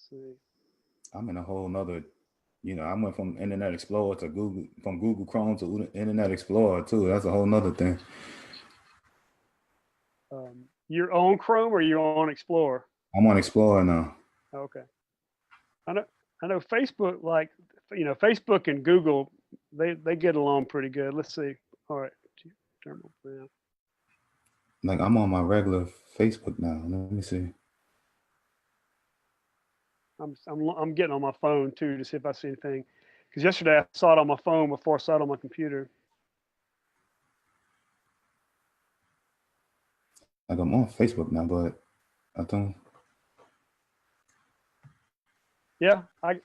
see. I'm in a whole nother, I went from Internet Explorer to Google, from Google Chrome to Internet Explorer too. That's a whole nother thing. You're on Chrome or you're on Explorer? I'm on Explorer now. Okay. I know. I know Facebook, like Facebook and Google, they get along pretty good. Let's see. All right. Terminal plan. Like I'm on my regular Facebook now. Let me see. I'm getting on my phone too to see if I see anything. Because yesterday I saw it on my phone before I saw it on my computer. Like I'm on Facebook now, but I don't. Yeah, I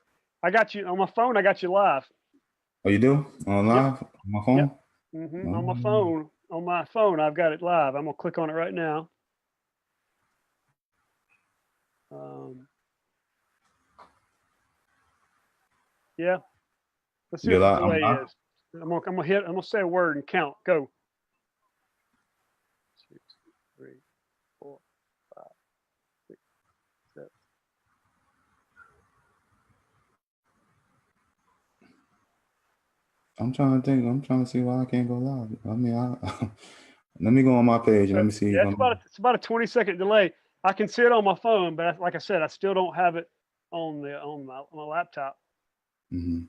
got you on my phone. I got you live. Oh, you do? On Yep. live? On my phone? Yep. On my phone. On my phone, I've got it live. I'm gonna click on it right now. Yeah. Let's see what the delay is. I'm gonna say a word and count. Go. 6, 3, 4, 5, 6, 7. I'm trying to think. I'm trying to see why I can't go live. I mean, let me go on my page and let me see. Yeah, it's about a 20-second delay. I can see it on my phone, but like I said, I still don't have it on my laptop. Mm-hmm.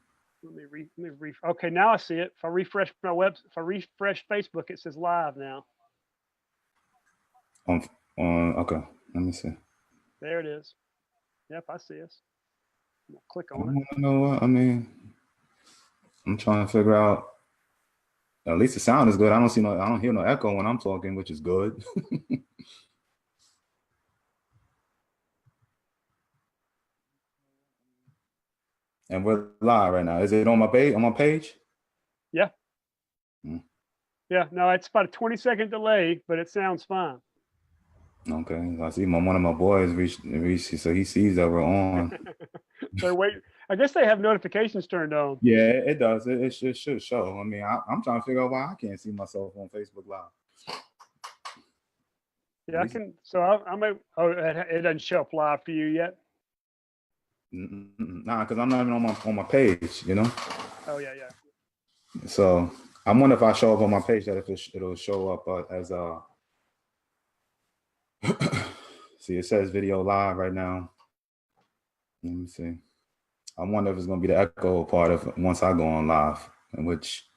Let me okay, now I see it. If I refresh Facebook, it says live now. Okay. Let me see. There it is. Yep, I see us. I'm gonna click on it. You know what? I mean, I'm trying to figure out. At least the sound is good. I don't hear no echo when I'm talking, which is good. And we're live right now. Is it on my page? On my page? Yeah. Yeah. No, it's about a 20-second delay, but it sounds fine. Okay. I see one of my boys reached, so he sees that we're on. They're waiting. I guess they have notifications turned on. Yeah, it does. It should show. I mean, I'm trying to figure out why I can't see myself on Facebook Live. Yeah, I can. So it doesn't show up live for you yet. Nah, because I'm not even on my page. Oh yeah. So I wonder if I show up on my page that it'll show up as see, it says video live right now. Let me see. I wonder if it's gonna be the echo part of once I go on live, in which.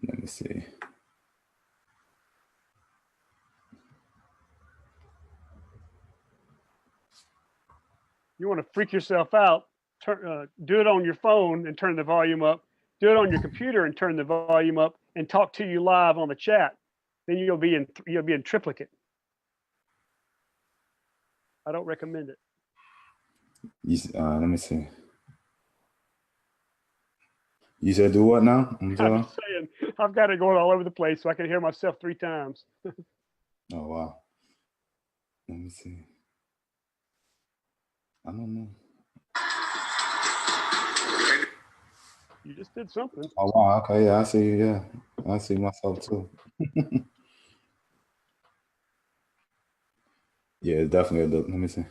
Let me see. You want to freak yourself out? Do it on your phone and turn the volume up. Do it on your computer and turn the volume up, and talk to you live on the chat. Then you'll be in triplicate. I don't recommend it. Let me see. You said do what now? I'm just saying, I've got it going all over the place, so I can hear myself 3 times. Oh wow. Let me see. I don't know. You just did something. Oh wow. Okay. Yeah, I see you. Yeah, I see myself too. Yeah, definitely. Let me see.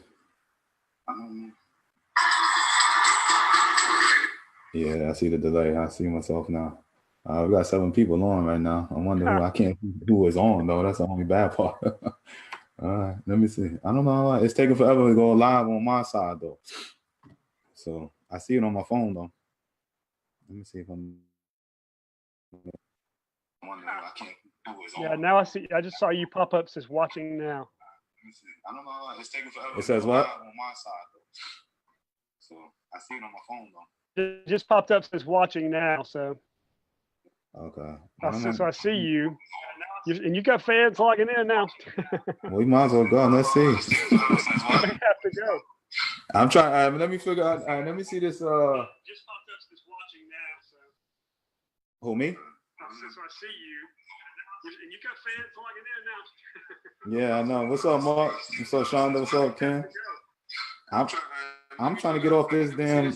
Yeah, I see the delay. I see myself now. We got 7 people on right now. I wonder who. I can't see who is on though. That's the only bad part. All right, let me see. I don't know. It's taking forever to go live on my side though. So I see it on my phone though. Let me see if I'm. Yeah, now I see. I just saw you pop up. Says watching now. I don't know. It's taking forever. It says what? On my side though. So I see it on my phone though. It just popped up. Says watching now. So. Okay. So I see you. And you got fans logging in now. We might as well go. Let's see. You may have to go. I'm trying. Let me figure out. Let me see this. Just popped up this watching now. So. Who, me? So I see you. And you got fans logging in now. Yeah, I know. What's up, Mark? What's up, Shonda? What's up, Ken? I'm trying to get off this damn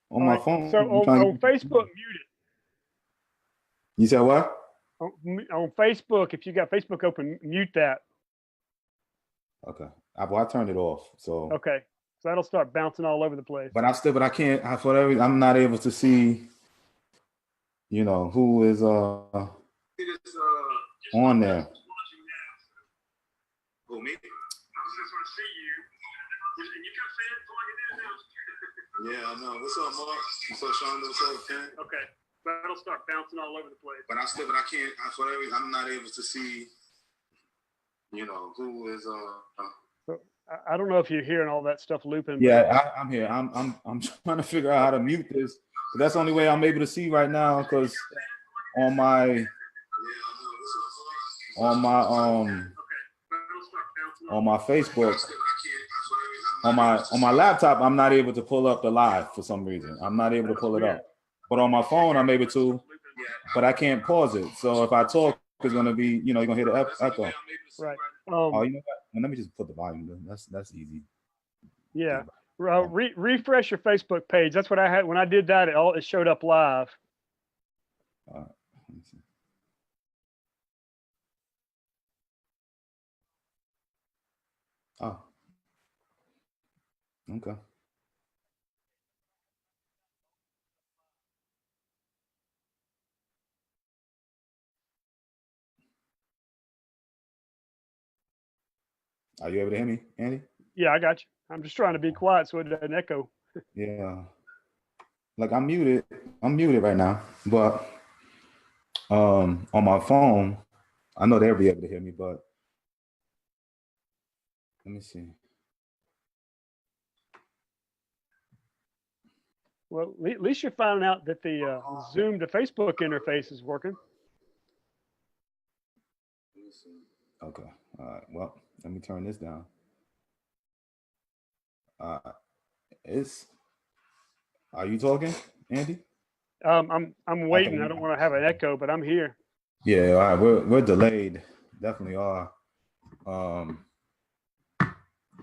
on my phone. So on Facebook, mute it. You said what? On Facebook, if you got Facebook open, mute that. Okay. I turned it off. So. Okay. So that'll start bouncing all over the place. But I can't. I'm not able to see. Who is on there. Oh, me? I just want to see you. And you can say it before I can do it now. Yeah, I know. What's up, Mark? What's up, Sean? What's up, Ken? Okay. That'll start bouncing all over the place. But I can't. I'm not able to see. Who is So I don't know if you're hearing all that stuff looping. Yeah, I'm here. I'm trying to figure out how to mute this. That's the only way I'm able to see right now, because on my Facebook, on my laptop, I'm not able to pull up the live for some reason. I'm not able to pull it up. But on my phone, I'm able to, but I can't pause it. So if I talk, it's gonna be, you're gonna hear the echo. Right. Oh, you know what? Well, let me just put the volume down. That's easy. Yeah. Refresh your Facebook page. That's what I had when I did that. It showed up live. Let me see. Oh. Okay. Are you able to hear me, Andy? Yeah, I got you. I'm just trying to be quiet so it doesn't echo. Yeah. Like I'm muted right now, but on my phone, I know they'll be able to hear me, but let me see. Well, at least you're finding out that the Zoom to Facebook interface is working. Okay. All right. Well, let me turn this down. Are you talking, Andy? I'm waiting. I don't want to have an echo, but I'm here. Yeah. All right. We're delayed. Definitely are.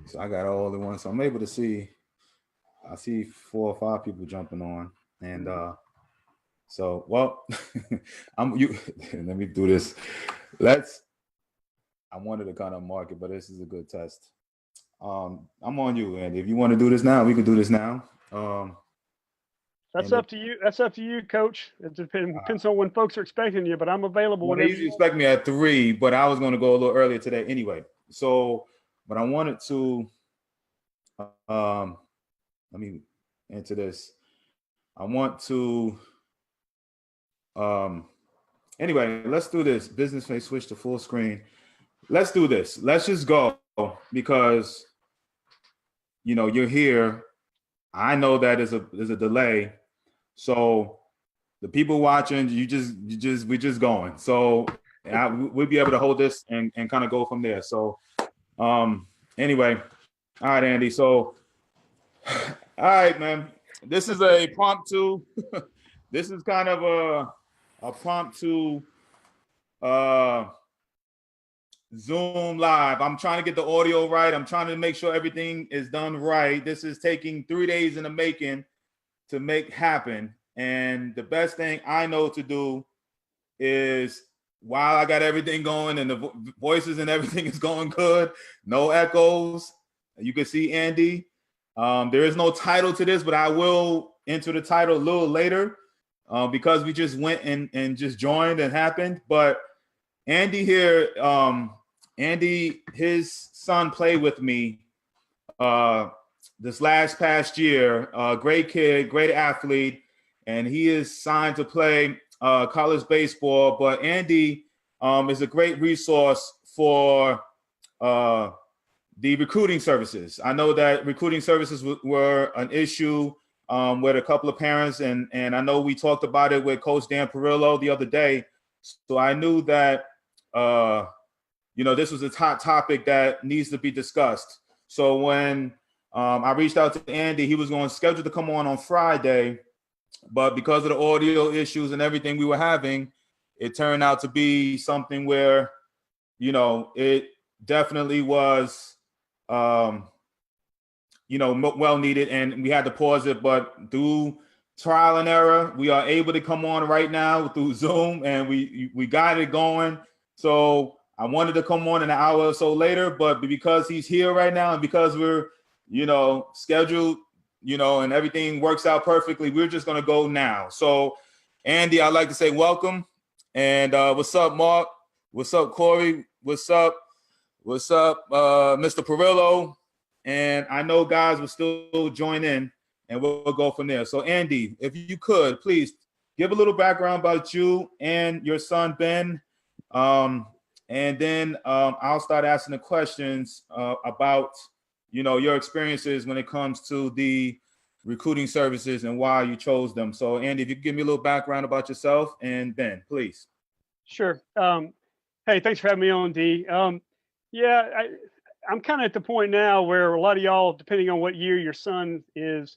So I got all the ones. So I'm able to see. I see 4 or 5 people jumping on, and so well, Let me do this. I wanted to kind of mark it, but this is a good test. I'm on you, Andy. If you want to do this now, we can do this now. That's up to you. That's up to you, Coach. It depends on when folks are expecting you, but I'm available. Well, they usually expect me at 3, but I was going to go a little earlier today anyway. So, but I wanted to, let me enter this. I want to, anyway, let's do this. Business may switch to full screen. Let's do this. Let's just go, because, you're here. I know that there's a delay. So the people watching, we're just going. So we'll be able to hold this and kind of go from there. So anyway, all right, Andy. So, all right, man. This is a promptu. This is kind of a promptu Zoom live. I'm trying to get the audio right. I'm trying to make sure everything is done right. This is taking 3 days in the making to make happen. And the best thing I know to do is, while I got everything going and the voices and everything is going good, no echoes. You can see Andy. There is no title to this, but I will enter the title a little later because we just went and just joined and happened. But Andy here, Andy, his son played with me this past year. Great kid, great athlete, and he is signed to play college baseball. But Andy is a great resource for the recruiting services. I know that recruiting services were an issue with a couple of parents, and I know we talked about it with Coach Dan Perillo the other day. So I knew that this was a hot topic that needs to be discussed. So when I reached out to Andy, he was going to schedule to come on Friday, but because of the audio issues and everything we were having, it turned out to be something where, it definitely was, well needed, and we had to pause it. But through trial and error, we are able to come on right now through Zoom, and we got it going. So I wanted to come on an hour or so later, but because he's here right now and because we're, scheduled, and everything works out perfectly, we're just going to go now. So, Andy, I'd like to say welcome. And what's up, Mark? What's up, Corey? What's up, Mr. Perillo? And I know guys will still join in, and we'll go from there. So, Andy, if you could, please give a little background about you and your son, Ben. And then I'll start asking the questions about, your experiences when it comes to the recruiting services and why you chose them. So, Andy, if you could give me a little background about yourself and Ben, please. Sure. Hey, thanks for having me on, D. I'm kind of at the point now where a lot of y'all, depending on what year your son is,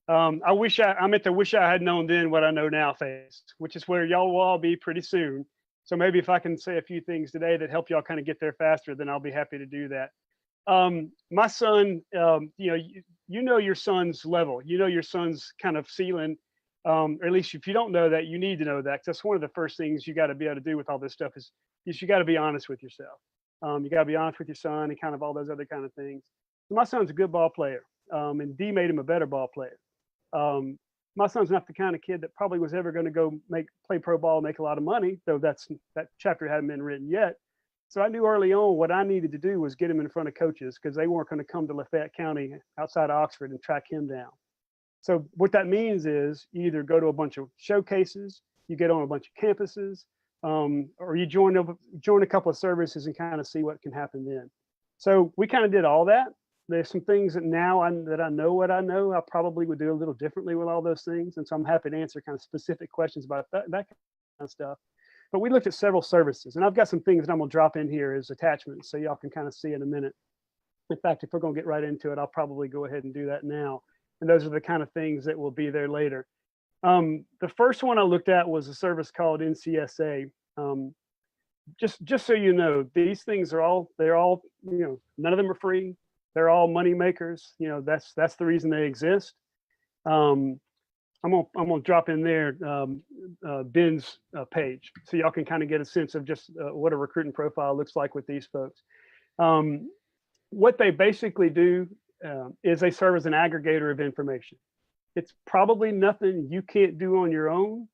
I'm at the wish I had known then what I know now phase, which is where y'all will all be pretty soon. So maybe if I can say a few things today that help y'all kind of get there faster, then I'll be happy to do that. My son, you know your son's level, your son's kind of ceiling, or at least if you don't know that, you need to know that. 'Cause that's one of the first things you got to be able to do with all this stuff is you got to be honest with yourself. You got to be honest with your son and kind of all those other kind of things. So my son's a good ball player, and D made him a better ball player. My son's not the kind of kid that probably was ever going to go play pro ball, make a lot of money, though that chapter hadn't been written yet. So I knew early on what I needed to do was get him in front of coaches because they weren't going to come to Lafayette County outside of Oxford and track him down. So what that means is you either go to a bunch of showcases, you get on a bunch of campuses, or you join a couple of services and kind of see what can happen then. So we kind of did all that. There's some things that now I know what I know, I probably would do a little differently with all those things. And so I'm happy to answer kind of specific questions about that kind of stuff. But we looked at several services, and I've got some things that I'm gonna drop in here as attachments so y'all can kind of see in a minute. In fact, if we're gonna get right into it, I'll probably go ahead and do that now. And those are the kind of things that will be there later. The first one I looked at was a service called NCSA. Just so you know, these things they're all, none of them are free. They're all money makers. That's the reason they exist. I'm gonna drop in there Ben's page so y'all can kind of get a sense of just what a recruiting profile looks like with these folks. What they basically do is they serve as an aggregator of information. It's probably nothing you can't do on your own.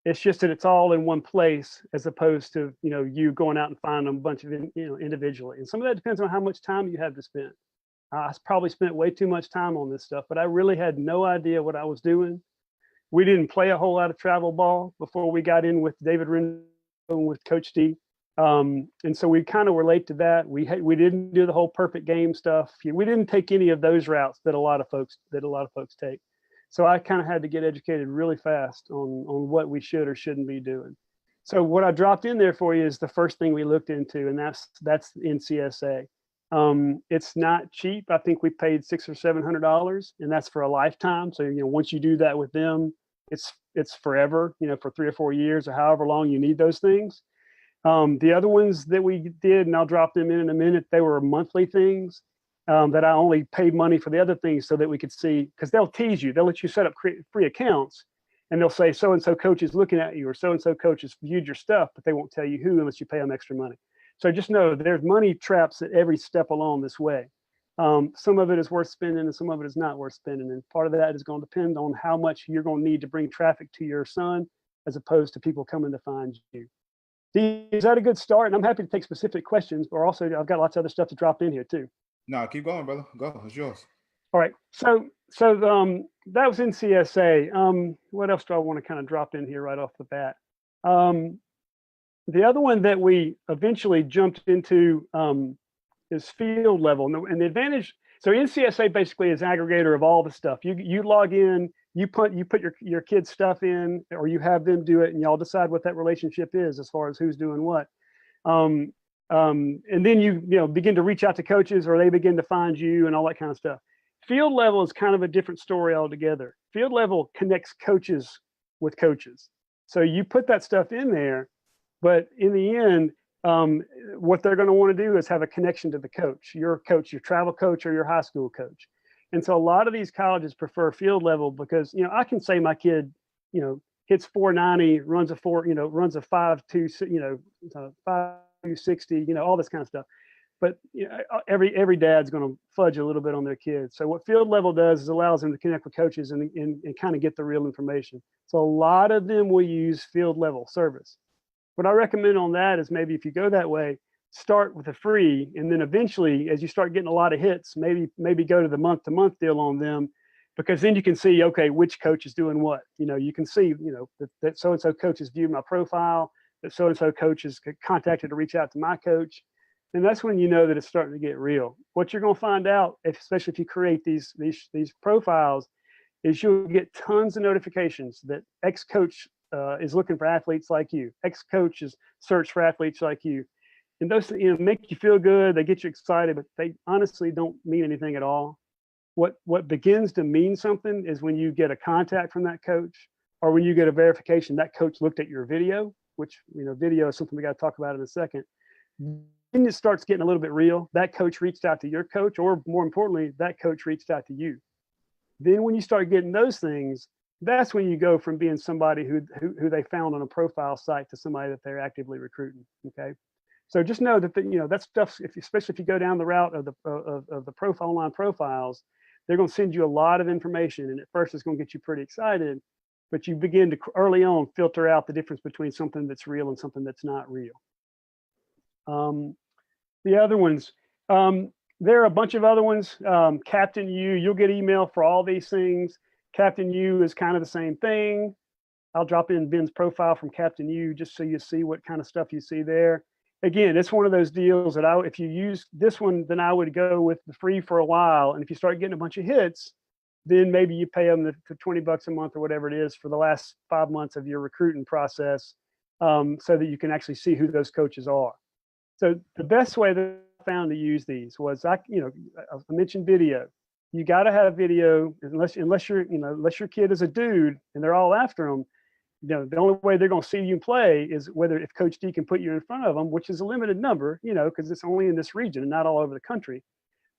It's just that it's all in one place as opposed to you going out and finding a bunch of individually. And some of that depends on how much time you have to spend. I probably spent way too much time on this stuff, but I really had no idea what I was doing. We didn't play a whole lot of travel ball before we got in with David Rendon with Coach D. And so we kind of relate to that. We didn't do the whole perfect game stuff. We didn't take any of those routes that a lot of folks take. So I kind of had to get educated really fast on what we should or shouldn't be doing. So what I dropped in there for you is the first thing we looked into, and that's NCSA. It's not cheap. I think we paid $600 or $700, and that's for a lifetime. So once you do that with them, it's forever. For 3 or 4 years or however long you need those things. The other ones that we did, and I'll drop them in a minute, they were monthly things that I only paid money for the other things so that we could see, because they'll tease you. They'll let you set up free accounts, and they'll say so-and-so coach is looking at you or so-and-so coach has viewed your stuff, but they won't tell you who unless you pay them extra money. So just know there's money traps at every step along this way. Some of it is worth spending and some of it is not worth spending. And part of that is going to depend on how much you're going to need to bring traffic to your son as opposed to people coming to find you. Is that a good start? And I'm happy to take specific questions, but also I've got lots of other stuff to drop in here too. No, keep going, brother. Go, it's yours. All right. So that was NCSA. What else do I want to kind of drop in here right off the bat? The other one that we eventually jumped into is field level. And the advantage, so NCSA basically is aggregator of all the stuff. You log in, you put your kid's stuff in, or you have them do it, and y'all decide what that relationship is as far as who's doing what. And then you begin to reach out to coaches, or they begin to find you and all that kind of stuff. Field level is kind of a different story altogether. Field level connects coaches with coaches. So you put that stuff in there, but in the end, what they're going to want to do is have a connection to the coach, your travel coach or your high school coach. And so a lot of these colleges prefer field level because, I can say my kid, hits 490, runs a 5.2, 5 60, you know, all this kind of stuff. But you know, every dad's going to fudge a little bit on their kids. So what field level does is allows them to connect with coaches and kind of get the real information. So a lot of them will use field level service. What I recommend on that is maybe if you go that way, start with a free, and then eventually, as you start getting a lot of hits, maybe go to the month-to-month deal on them, because then you can see, okay, which coach is doing what. You know, you can see, you know, that so-and-so coach has viewed my profile, that so-and-so coach is contacted to reach out to my coach. And that's when you know that it's starting to get real. What you're going to find out, especially if you create these profiles, is you'll get tons of notifications that ex-coach is looking for athletes like you. Ex-coaches search for athletes like you. And those, you know, make you feel good. They get you excited, but they honestly don't mean anything at all. What begins to mean something is when you get a contact from that coach, or when you get a verification that coach looked at your video, which, you know, video is something we got to talk about in a second. Then it starts getting a little bit real. That coach reached out to your coach, or more importantly, that coach reached out to you. Then when you start getting those things, that's when you go from being somebody who they found on a profile site to somebody that they're actively recruiting. Okay, so just know that you know that stuff. Especially if you go down the route of the online profiles, they're going to send you a lot of information, and at first it's going to get you pretty excited, but you begin to early on filter out the difference between something that's real and something that's not real. The other ones, there are a bunch of other ones. Captain U, you'll get email for all these things. Captain U is kind of the same thing. I'll drop in Ben's profile from Captain U just so you see what kind of stuff you see there. Again, it's one of those deals that if you use this one, then I would go with the free for a while. And if you start getting a bunch of hits, then maybe you pay them the $20 a month or whatever it is for the last 5 months of your recruiting process, so that you can actually see who those coaches are. So the best way that I found to use these was, I mentioned video. You got to have video, unless your kid is a dude and they're all after them. You know, the only way they're going to see you play is if Coach D can put you in front of them, which is a limited number, you know, because it's only in this region and not all over the country.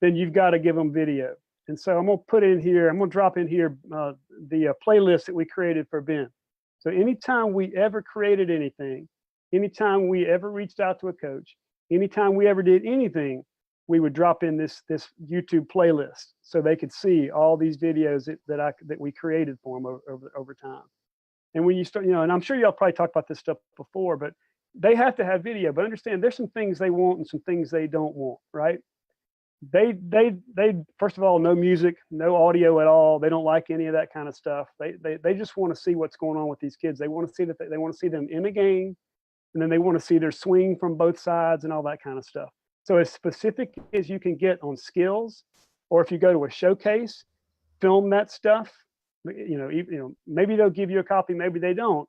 Then you've got to give them video. And so I'm going to drop in here the playlist that we created for Ben. So anytime we ever created anything, anytime we ever reached out to a coach, anytime we ever did anything, we would drop in this YouTube playlist so they could see all these videos that we created for them over time. And when you start, you know, and I'm sure y'all probably talked about this stuff before, but they have to have video. But understand, there's some things they want and some things they don't want, right? They first of all, no music, no audio at all. They don't like any of that kind of stuff. They just want to see what's going on with these kids. They want to see they want to see them in a game, and then they want to see their swing from both sides and all that kind of stuff. So as specific as you can get on skills, or if you go to a showcase, film that stuff. You know, maybe they'll give you a copy, maybe they don't.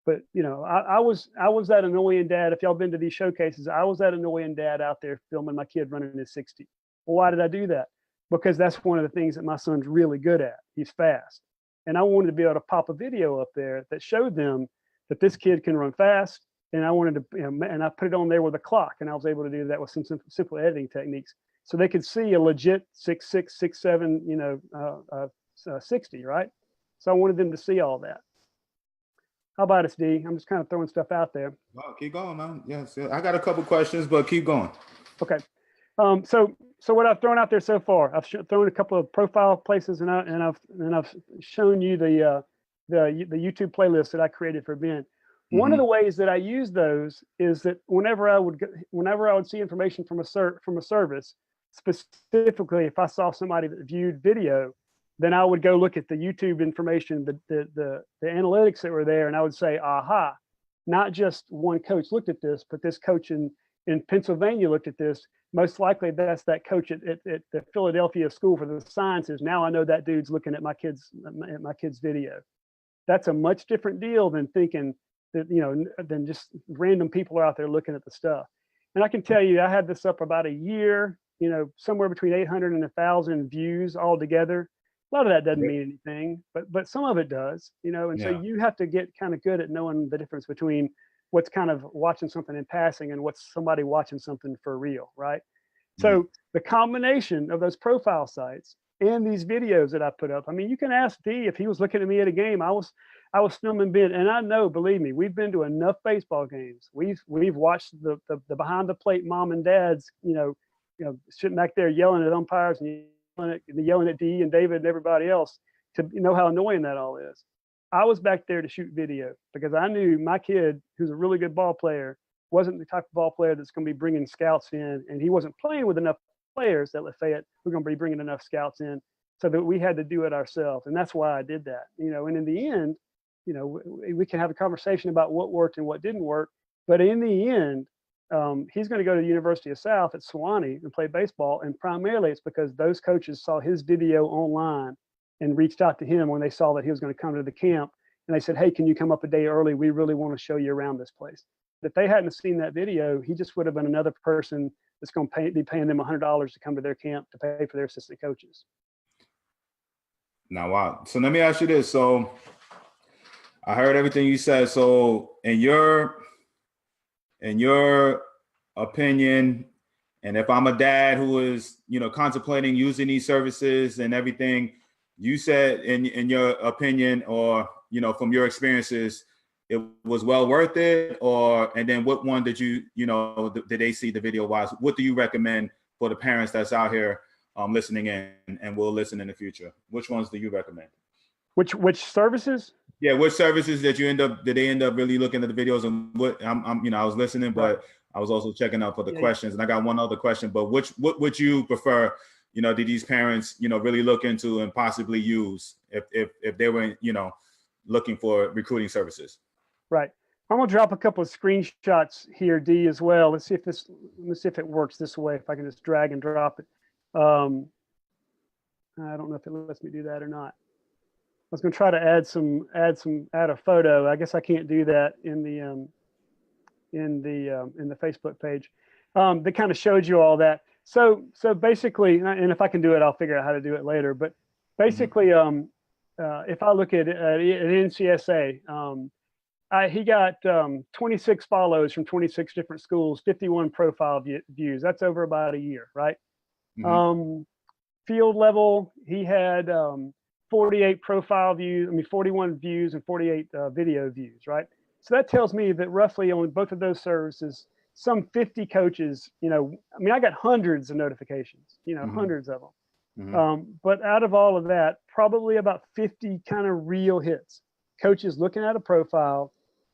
But you know, I was that annoying dad. If y'all been to these showcases, I was that annoying dad out there filming my kid running his 60. Well, why did I do that? Because that's one of the things that my son's really good at. He's fast, and I wanted to be able to pop a video up there that showed them that this kid can run fast. And I wanted to, you know, and I put it on there with a clock, and I was able to do that with some simple editing techniques, so they could see a legit 6'6", 6'7", you know, 60, right? So I wanted them to see all that. How about us, D? I'm just kind of throwing stuff out there. Well, keep going, man. Yes, I got a couple questions, but keep going. Okay. So what I've thrown out there so far, I've thrown a couple of profile places, and I've shown you the YouTube playlist that I created for Ben. One of the ways that I use those is that whenever I would see information from a service, specifically if I saw somebody that viewed video, then I would go look at the YouTube information, the analytics that were there, and I would say, aha, not just one coach looked at this, but this coach in Pennsylvania looked at this. Most likely that's that coach at the Philadelphia School for the Sciences. Now I know that dude's looking at my kid's video. That's a much different deal than thinking that, you know, than just random people are out there looking at the stuff. And I can tell you, I had this up about a year, you know, somewhere between 800 and 1,000 views altogether. A lot of that doesn't mean anything, but some of it does, you know. And so you have to get kind of good at knowing the difference between what's kind of watching something in passing and what's somebody watching something for real, right? So the combination of those profile sites and these videos that I put up, I mean, you can ask D if he was looking at me at a game. I I was filming Ben, and I know, believe me, we've been to enough baseball games. We've watched the behind the plate mom and dads, sitting back there yelling at umpires and yelling at D and David and everybody else to know how annoying that all is. I was back there to shoot video because I knew my kid, who's a really good ball player, wasn't the type of ball player that's going to be bringing scouts in, and he wasn't playing with enough players at Lafayette. We're going to be bringing enough scouts in, so that we had to do it ourselves, and that's why I did that. And in the end, we can have a conversation about what worked and what didn't work, but in the end, he's going to go to the University of South at Sewanee and play baseball, and primarily it's because those coaches saw his video online and reached out to him when they saw that he was going to come to the camp, and they said, hey, can you come up a day early? We really want to show you around this place. If they hadn't seen that video, he just would have been another person that's going to be paying them $100 to come to their camp to pay for their assistant coaches. Now, wow. So let me ask you this. So I heard everything you said. So in your opinion, and if I'm a dad who is, contemplating using these services and everything, you said in your opinion, or, from your experiences, it was well worth it, and then what one did you, did they see the video wise? What do you recommend for the parents that's out here listening in and will listen in the future? Which ones do you recommend? Which services? Yeah, which services did they end up really looking at the videos? And what I was listening, but I was also checking out for the questions. And I got one other question, but what would you prefer, did these parents, really look into and possibly use if they were, looking for recruiting services? Right. I'm gonna drop a couple of screenshots here, D, as well. Let's see if it works this way. If I can just drag and drop it. I don't know if it lets me do that or not. I was going to try to add a photo. I guess I can't do that in the Facebook page. That kind of showed you all that. So basically, and if I can do it, I'll figure out how to do it later. But basically, if I look at NCSA, he got 26 follows from 26 different schools, 51 profile views. That's over about a year, right? Field level, he had 48 profile views, 41 views and 48 video views, right? So that tells me that roughly on both of those services, some 50 coaches, I got hundreds of notifications, hundreds of them. But out of all of that, probably about 50 kind of real hits. Coaches looking at a profile,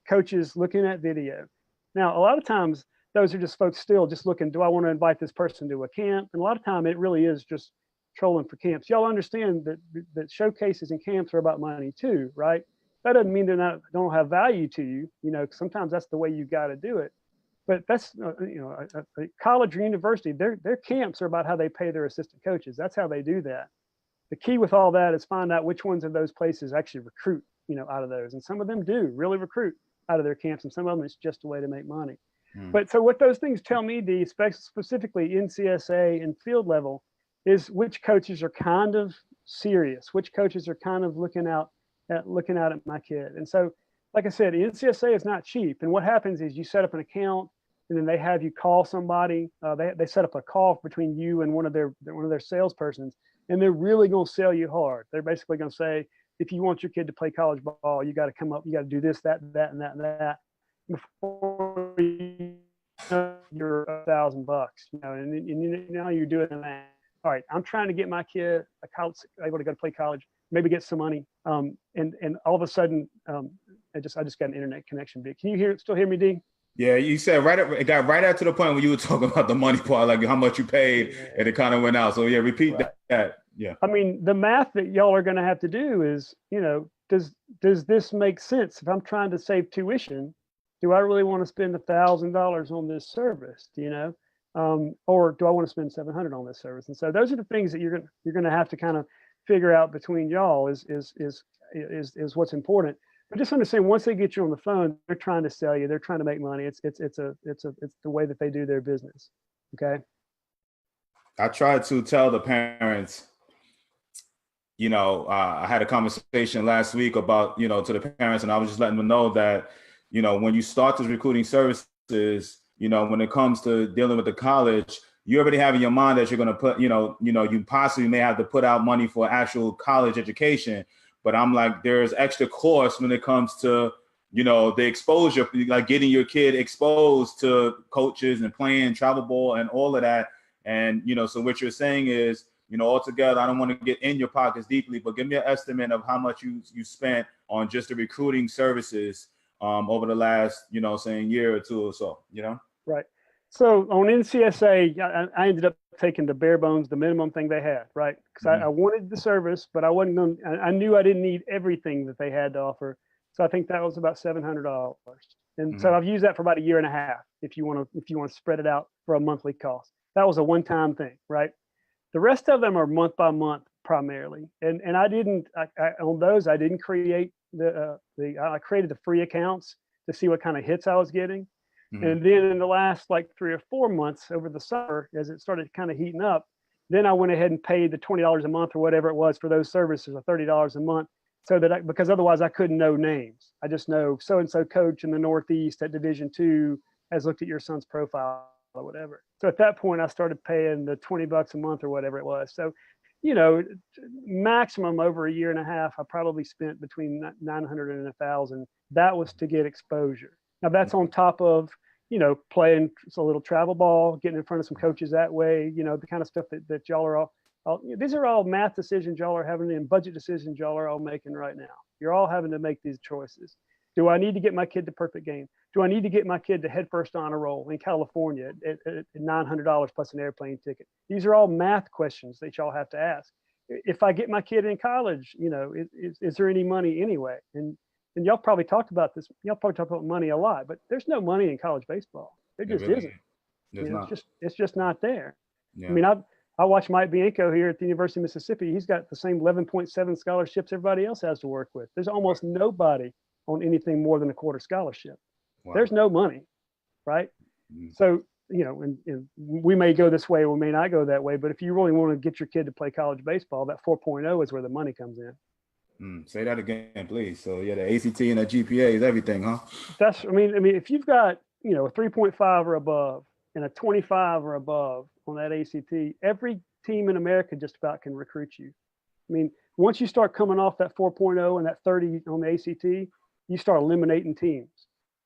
coaches looking at video. Now, a lot of times, those are just folks still just looking, do I want to invite this person to a camp? And a lot of time it really is just trolling for camps. Y'all understand that showcases and camps are about money too, right? That doesn't mean don't have value to you. Sometimes that's the way you got to do it. But that's, a college or university, their camps are about how they pay their assistant coaches. That's how they do that. The key with all that is find out which ones of those places actually recruit, out of those. And some of them do really recruit out of their camps, and some of them it's just a way to make money. But so what those things tell me, D, specifically NCSA and field level, is which coaches are kind of serious, which coaches are kind of looking out at my kid. And so, like I said, NCSA is not cheap. And what happens is you set up an account, and then they have you call somebody. They set up a call between you and one of their salespersons, and they're really going to sell you hard. They're basically going to say, if you want your kid to play college ball, you got to come up, you got to do this, that, and that, and that, and that. Before you're $1,000, and now you're doing that. All right, I'm trying to get my kid able to go to play college, maybe get some money, and all of a sudden, I just got an internet connection. Can you still hear me, D? Yeah, you said it got right after the point when you were talking about the money part, like how much you paid, and it kind of went out. So yeah, repeat that. Yeah. I mean, the math that y'all are going to have to do is, does this make sense? If I'm trying to save tuition, do I really want to spend $1,000 on this service? Or do I want to spend $700 on this service? And so those are the things that you're going to have to kind of figure out between y'all is what's important. But just understand, once they get you on the phone, they're trying to sell you. They're trying to make money. It's the way that they do their business. Okay. I tried to tell the parents, I had a conversation last week about, to the parents, and I was just letting them know that, when you start these recruiting services, when it comes to dealing with the college, you already have in your mind that you're going to put, you possibly may have to put out money for actual college education. but I'm like, there's extra cost when it comes to, you know, the exposure, like getting your kid exposed to coaches and playing travel ball and all of that. And, you know, so what you're saying is, you know, altogether, I don't want to get in your pockets deeply, but give me an estimate of how much you spent on just the recruiting services over the last, you know, saying year or two or so, you know? Right. So on NCSA, I ended up taking the bare bones, the minimum thing they had, right? Because I wanted the service, but I wasn't going. I knew I didn't need everything that they had to offer. So I think that was about $700, and so I've used that for about a year and a half. If you want to spread it out for a monthly cost, that was a one-time thing, right? The rest of them are month by month primarily, and I didn't on those I didn't create I created the free accounts to see what kind of hits I was getting. And then in the last like 3 or 4 months over the summer, as it started kind of heating up, then I went ahead and paid the $20 a month or whatever it was for those services, or $30 a month, so that because otherwise I couldn't know names. I just know so-and-so coach in the Northeast at Division II has looked at your son's profile or whatever. So at that point, I started paying the $20 a month or whatever it was. So, you know, maximum over a year and a half, I probably spent between 900 and 1,000. That was to get exposure. Now that's on top of, you know, playing a little travel ball, getting in front of some coaches that way, you know, the kind of stuff that y'all are all these are all math decisions y'all are having, and budget decisions y'all are all making right now. You're all having to make these choices. Do I need to get my kid to perfect game? Do I need to get my kid to head first honor roll in California at $900 plus an airplane ticket? These are all math questions that y'all have to ask. If I get my kid in college, you know, is there any money anyway? And y'all probably talked about this. Y'all probably talk about money a lot, but there's no money in college baseball. There just really isn't. You know, not. it's just not there. Yeah. I mean, I watch Mike Bianco here at the University of Mississippi. He's got the same 11.7 scholarships everybody else has to work with. There's almost nobody on anything more than a quarter scholarship. Wow. There's no money, right? So, you know, and we may go this way, we may not go that way, but if you really want to get your kid to play college baseball, that 4.0 is where the money comes in. Say that again, please. So yeah, the ACT and the GPA is everything, huh? I mean, if you've got, you know, a 3.5 or above and a 25 or above on that ACT, every team in America just about can recruit you. I mean, once you start coming off that 4.0 and that 30 on the ACT, you start eliminating teams.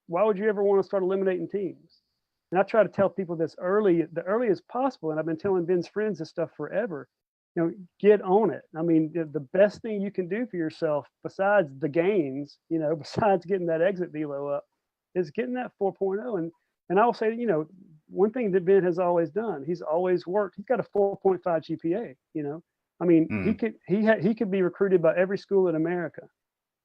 Why would you ever want to start eliminating teams? And I try to tell people this the earliest possible. And I've been telling Ben's friends this stuff forever. You know, get on it. I mean, the best thing you can do for yourself, besides the gains, you know, besides getting that exit velo up, is getting that 4.0. And I will say, you know, one thing that Ben has always done, he's always worked. He's got a 4.5 GPA. You know, I mean, he could be recruited by every school in America.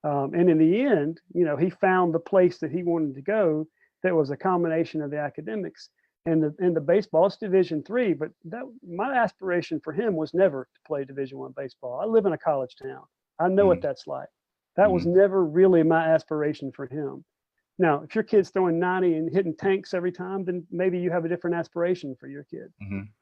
And in the end, you know, he found the place that he wanted to go that was a combination of the academics and the baseball. It's Division III, but my aspiration for him was never to play Division I baseball. I live in a college town. I know what that's like. That was never really my aspiration for him. Now, if your kid's throwing 90 and hitting tanks every time, then maybe you have a different aspiration for your kid.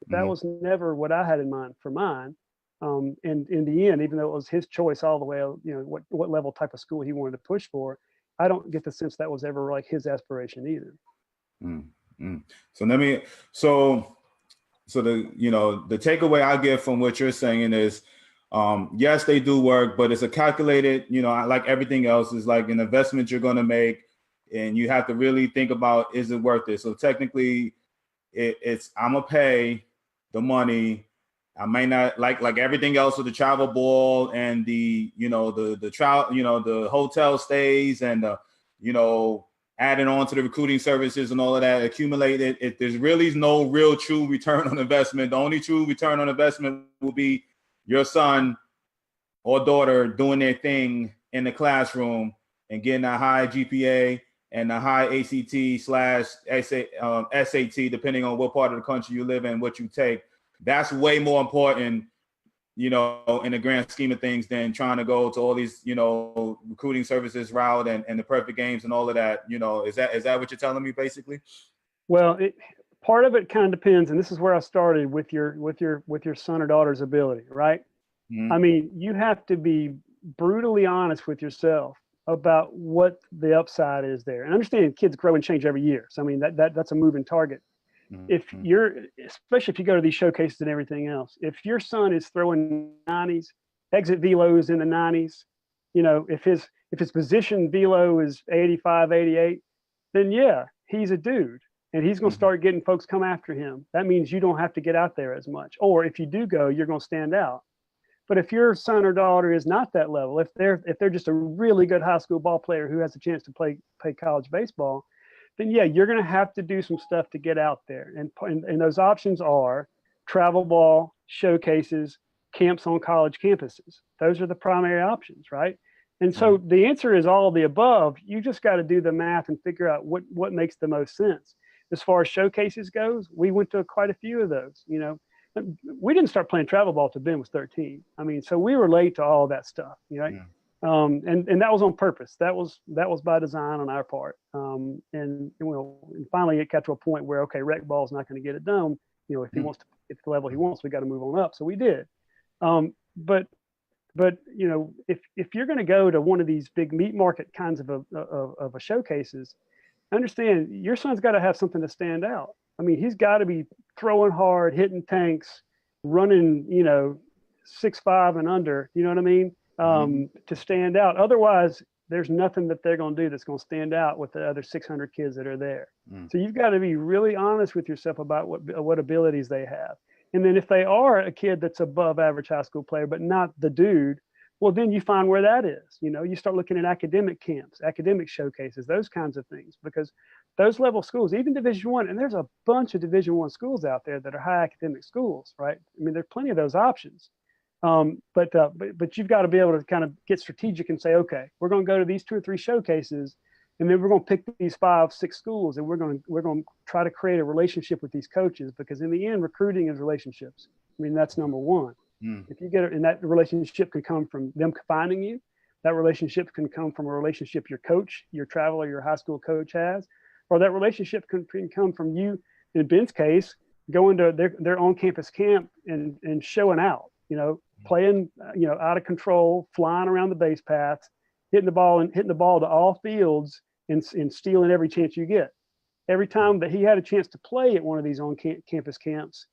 That was never what I had in mind for mine. And in the end, even though it was his choice all the way, you know, what level type of school he wanted to push for, I don't get the sense that was ever like his aspiration either. So the, you know, the takeaway I get from what you're saying is, yes, they do work, but it's a calculated, you know, like everything else is like an investment you're going to make, and you have to really think about, is it worth it? So technically it's, I'm gonna pay the money. I may not like everything else with the travel ball and the, you know, the travel, you know, the hotel stays and you know, adding on to the recruiting services and all of that accumulated. There's really no real true return on investment. The only true return on investment will be your son or daughter doing their thing in the classroom and getting a high GPA and a high ACT/SAT, depending on what part of the country you live in, what you take. That's way more important, you know, in the grand scheme of things than trying to go to all these, you know, recruiting services route and the perfect games and all of that. You know, is that what you're telling me basically? Well, part of it kind of depends, and this is where I started with your son or daughter's ability, right? I mean, you have to be brutally honest with yourself about what the upside is there, and understand kids grow and change every year. So I mean that's a moving target. If especially if you go to these showcases and everything else, if your son is throwing 90s, exit velos in the 90s, you know, if his position velo is 85, 88, then yeah, he's a dude. And he's going to start getting folks come after him. That means you don't have to get out there as much. Or if you do go, you're going to stand out. But if your son or daughter is not that level, if they're just a really good high school ball player who has a chance to play college baseball, then yeah, you're going to have to do some stuff to get out there. And those options are travel ball, showcases, camps on college campuses. Those are the primary options, right? And so the answer is all of the above. You just got to do the math and figure out what makes the most sense. As far as showcases goes, we went to quite a few of those. You know, we didn't start playing travel ball till Ben was 13. I mean, so we were late to all of that stuff, you know. Yeah. And that was on purpose. That was by design on our part. And finally it got to a point where, okay, rec ball is not going to get it done. You know, if he wants to get to the level he wants, we got to move on up. So we did. But you know, if you're going to go to one of these big meat market kinds of a showcases, understand your son's got to have something to stand out. I mean, he's got to be throwing hard, hitting tanks, running, you know, 6'5" and under, you know what I mean? To stand out. Otherwise, there's nothing that they're going to do that's going to stand out with the other 600 kids that are there. So you've got to be really honest with yourself about what abilities they have. And then if they are a kid that's above average high school player, but not the dude, well, then you find where that is. You know, you start looking at academic camps, academic showcases, those kinds of things, because those level schools, even Division I, and there's a bunch of Division I schools out there that are high academic schools, right? I mean, there's plenty of those options. But you've got to be able to kind of get strategic and say, okay, we're going to go to these 2 or 3 showcases, and then we're going to pick these 5, 6 schools, and we're going to try to create a relationship with these coaches, because in the end, recruiting is relationships. I mean, that's number one. If you get it, and that relationship can come from them finding you. That relationship can come from a relationship your coach, your travel, or your high school coach has, or that relationship can come from you, in Ben's case, going to their on-campus camp and showing out, you know, playing, you know, out of control, flying around the base paths, hitting the ball to all fields, and stealing every chance you get. Every time that he had a chance to play at one of these on-campus camps,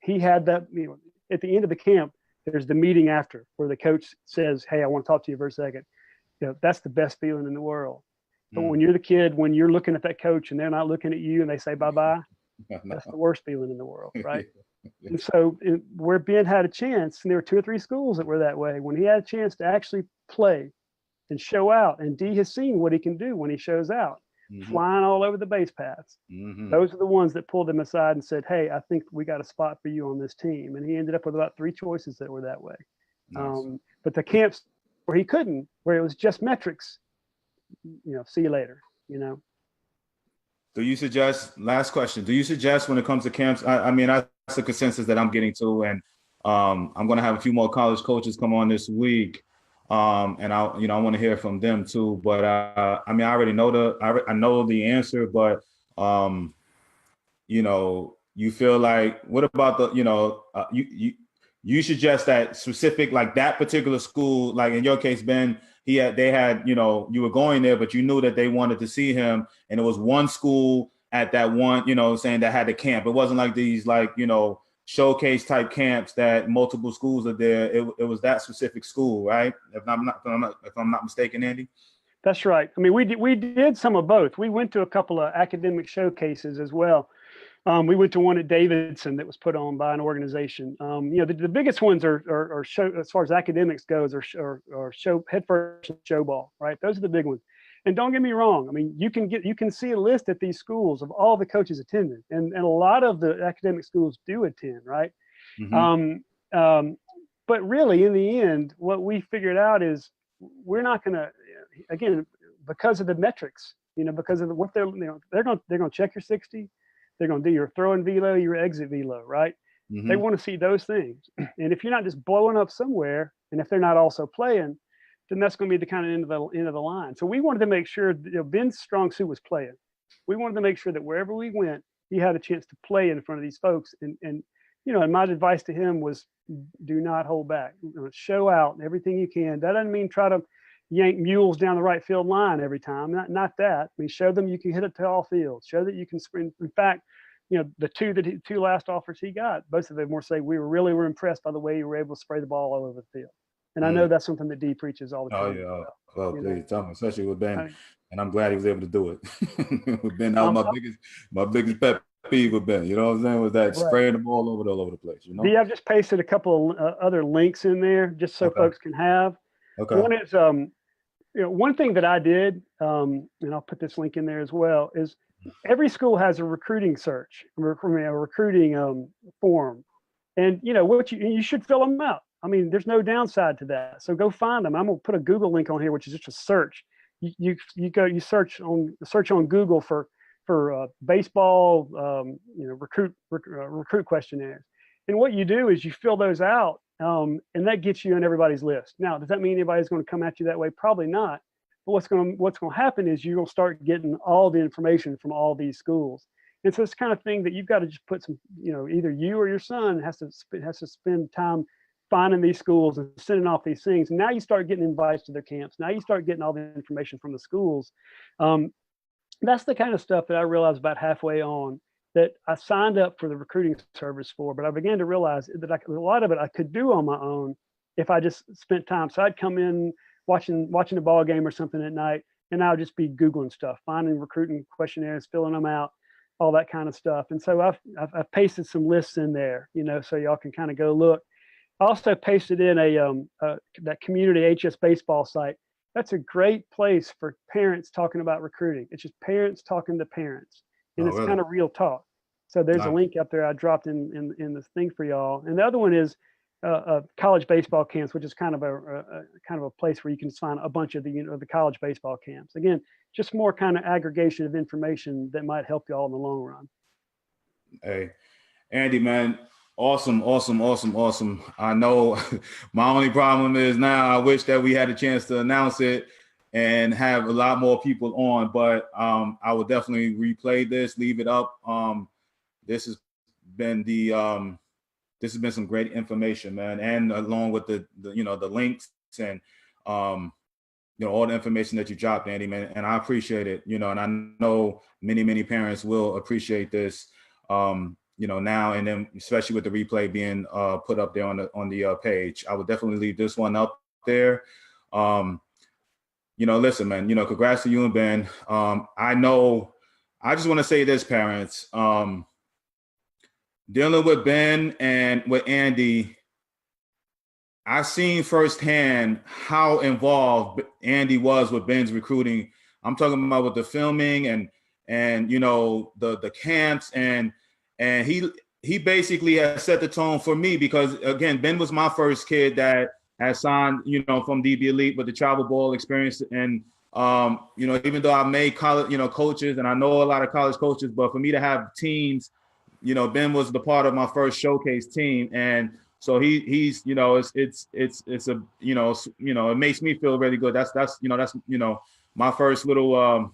he had that, you know, at the end of the camp, there's the meeting after where the coach says, hey, I want to talk to you for a second. You know, that's the best feeling in the world. But when you're the kid, when you're looking at that coach and they're not looking at you and they say bye-bye, that's the worst feeling in the world, right? And so where Ben had a chance, and there were 2 or 3 schools that were that way, when he had a chance to actually play and show out, and D has seen what he can do when he shows out, flying all over the base paths. Those are the ones that pulled him aside and said, hey, I think we got a spot for you on this team. And he ended up with about 3 choices that were that way. Nice. But the camps where he couldn't, where it was just metrics, you know, see you later, you know. Do you suggest, last question, do you suggest when it comes to camps, I mean, that's the consensus that I'm getting to, and I'm going to have a few more college coaches come on this week. And I want to hear from them too. But I mean, I already know I know the answer, but you know, you feel like, what about the, you know, you suggest that specific, like that particular school, like in your case, Ben, they had, you know, you were going there, but you knew that they wanted to see him, and it was one school at that one, you know, saying that had the camp. It wasn't like these, like, you know, showcase type camps that multiple schools are there. It was that specific school, right? If I'm not mistaken, Andy. That's right. I mean, we did some of both. We went to a couple of academic showcases as well. We went to one at Davidson that was put on by an organization. You know, the biggest ones are show, as far as academics goes, are show head first show ball, right? Those are the big ones. And don't get me wrong. I mean, you can see a list at these schools of all the coaches attended, and a lot of the academic schools do attend, right? But really, in the end, what we figured out is we're not going to, again, because of the metrics, you know, because of what they're going to check your 60, they're going to do your throw in velo, your exit velo, right? They want to see those things, and if you're not just blowing up somewhere, and if they're not also playing, then that's going to be the kind of end of the line. So we wanted to make sure that, you know, Ben's strong suit was playing. We wanted to make sure that wherever we went, he had a chance to play in front of these folks. And you know, and my advice to him was, do not hold back. You know, show out everything you can. That doesn't mean try to yank mules down the right field line every time. Not that. I mean, show them you can hit it to all fields. Show that you can sprint. In fact, you know, the two last offers he got, both of them were saying we were impressed by the way you were able to spray the ball all over the field. And I know that's something that D preaches all the Oh time. yeah. Well, You please know? tell me, especially with Ben. I- And I'm glad he was able to do it. With Ben, that was my biggest pet peeve with Ben. You know what I'm saying? Was that Right. spraying the ball all over the place. You know. D, I've just pasted a couple of other links in there just so Okay. folks can have. Okay. One is, one thing that I did, and I'll put this link in there as well, is every school has a recruiting search, a recruiting form, and you should fill them out. I mean, there's no downside to that. So go find them. I'm gonna put a Google link on here, which is just a search. You search on Google for baseball recruit questionnaires, and what you do is you fill those out, and that gets you in everybody's list. Now, does that mean anybody's going to come at you that way? Probably not. But what's going to happen is you're going to start getting all the information from all these schools. And so it's the kind of thing that you've got to just put some, either you or your son has to spend time finding these schools and sending off these things. And now you start getting invites to their camps. Now you start getting all the information from the schools. That's the kind of stuff that I realized about halfway on that I signed up for the recruiting service for, but I began to realize that a lot of it I could do on my own if I just spent time. So I'd come in watching a ball game or something at night, and I would just be Googling stuff, finding recruiting questionnaires, filling them out, all that kind of stuff. And so I've pasted some lists in there, so y'all can kind of go look. I also pasted in that community HS baseball site. That's a great place for parents talking about recruiting. It's just parents talking to parents, and it's really? kind of real talk. So there's a link up there I dropped in this thing for y'all. And the other one is college baseball camps, which is kind of a place where you can find a bunch of the college baseball camps. Again, just more kind of aggregation of information that might help y'all in the long run. Hey, Andy, man. Awesome. I know my only problem is now I wish that we had a chance to announce it and have a lot more people on, but I will definitely replay this, leave it up. This has been some great information, man, and along with the links and all the information that you dropped, Andy, man, and I appreciate it, and I know many parents will appreciate this. Now and then, especially with the replay being put up there on the page. I would definitely leave this one up there. Listen, man, congrats to you and Ben. I just want to say this, parents, dealing with Ben and with Andy, I've seen firsthand how involved Andy was with Ben's recruiting. I'm talking about with the filming and the camps and he basically has set the tone for me because again, Ben was my first kid that had signed, from DB Elite with the travel ball experience. And, even though I made college, coaches and I know a lot of college coaches, but for me to have teams, Ben was the part of my first showcase team. And so he's, it's a, it makes me feel really good. That's my first little,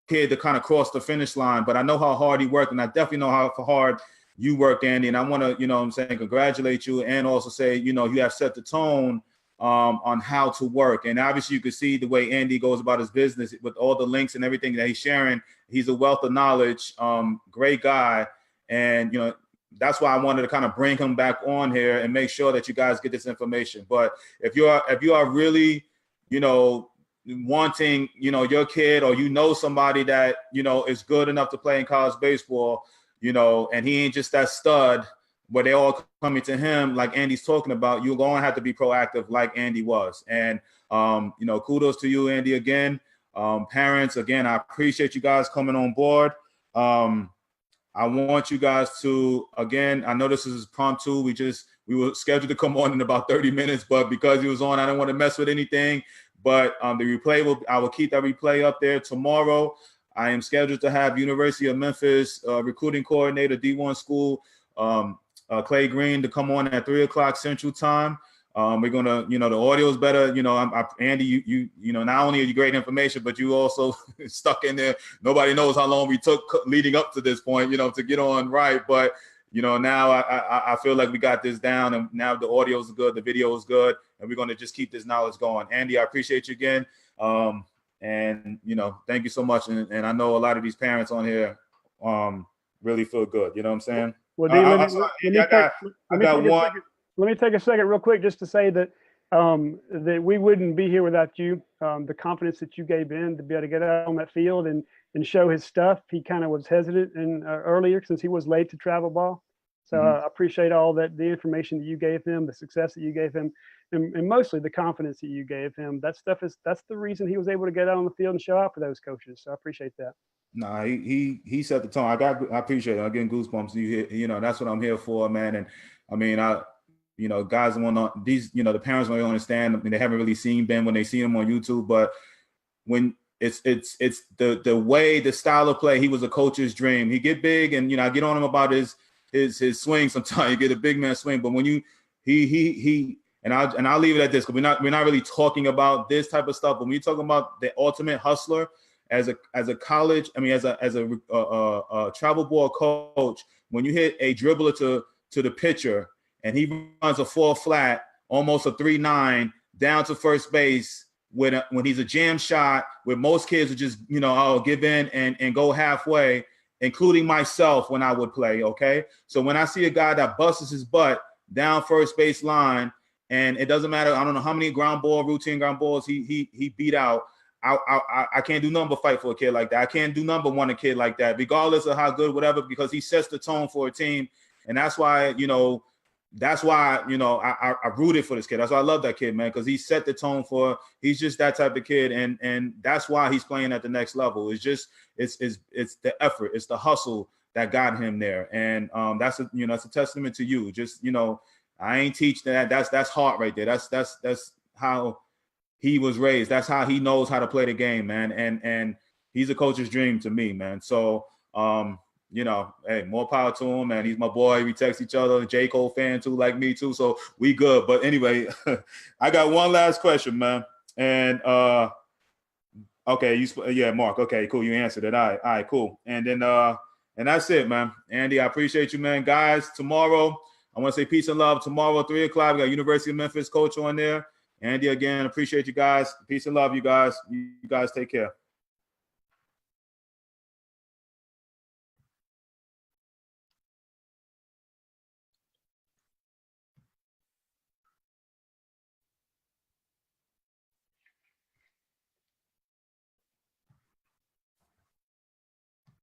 kid to kind of cross the finish line, but I know how hard he worked, and I definitely know how hard you worked, Andy. And I want to, congratulate you, and also say, you have set the tone on how to work. And obviously, you can see the way Andy goes about his business with all the links and everything that he's sharing. He's a wealth of knowledge, great guy, and that's why I wanted to kind of bring him back on here and make sure that you guys get this information. But if you are really, wanting, your kid or somebody that, is good enough to play in college baseball, and he ain't just that stud where they all coming to him like Andy's talking about, you're going to have to be proactive like Andy was. And, kudos to you, Andy, again. Parents, again, I appreciate you guys coming on board. I want you guys to, again, I know this is prompt 2. We were scheduled to come on in about 30 minutes, but because he was on, I didn't want to mess with anything. But the replay I will keep that replay up there tomorrow. I am scheduled to have University of Memphis recruiting coordinator, D1 school, Clay Green, to come on at 3:00 Central Time. We're gonna, the audio is better. Andy, you not only are you great information, but you also stuck in there. Nobody knows how long we took leading up to this point, to get on right. But now I feel like we got this down, and now the audio is good, the video is good, and we're gonna just keep this knowledge going. Andy, I appreciate you again, and thank you so much. And I know a lot of these parents on here really feel good. You know what I'm saying? Well, I got one. Let me take a second real quick just to say that that we wouldn't be here without you. The confidence that you gave Ben to be able to get out on that field and show his stuff. He kind of was hesitant and earlier since he was late to travel ball. So I appreciate all that, the information that you gave him, the success that you gave him, and mostly the confidence that you gave him. That's the reason he was able to get out on the field and show out for those coaches. So I appreciate that. Nah, he set the tone. I appreciate it. I'm getting goosebumps. You know, that's what I'm here for, man. And I mean, you know, guys want these, you know, the parents don't understand. I mean, they haven't really seen Ben when they see him on YouTube, but when it's the way, the style of play, he was a coach's dream. He get big, and you know, I get on him about his swing sometimes. You get a big man swing, but when you and I'll leave it at this, because we're not really talking about this type of stuff. But when you're talking about the ultimate hustler as a college, I mean, as a travel ball coach, when you hit a dribbler to the pitcher and he runs a 4 flat, almost a 3-9 down to first base when he's a jam shot, where most kids would just, you know, give in and go halfway, including myself when I would play. Okay, so when I see a guy that busts his butt down first base line, and it doesn't matter, I don't know how many routine ground balls he beat out. I can't do nothing but fight for a kid like that. I can't do nothing but want a kid like that, regardless of how good, whatever, because he sets the tone for a team. And that's why, you know, I rooted for this kid. That's why I love that kid, man, because he set the tone he's just that type of kid. And that's why he's playing at the next level. It's the effort, it's the hustle that got him there. And that's a testament to you. Just, you know, I ain't teach that. That's heart right there. That's how he was raised. That's how he knows how to play the game, man. And he's a coach's dream to me, man. So, you know, hey, more power to him, man. He's my boy. We text each other. J. Cole fan too, like me too. So we good. But anyway, I got one last question, man. And okay, Mark. Okay, cool. You answered it. All right, cool. And then and that's it, man. Andy, I appreciate you, man. Guys, tomorrow, I want to say peace and love. Tomorrow, 3 o'clock, we got University of Memphis coach on there. Andy, again, appreciate you guys. Peace and love, you guys. You guys take care.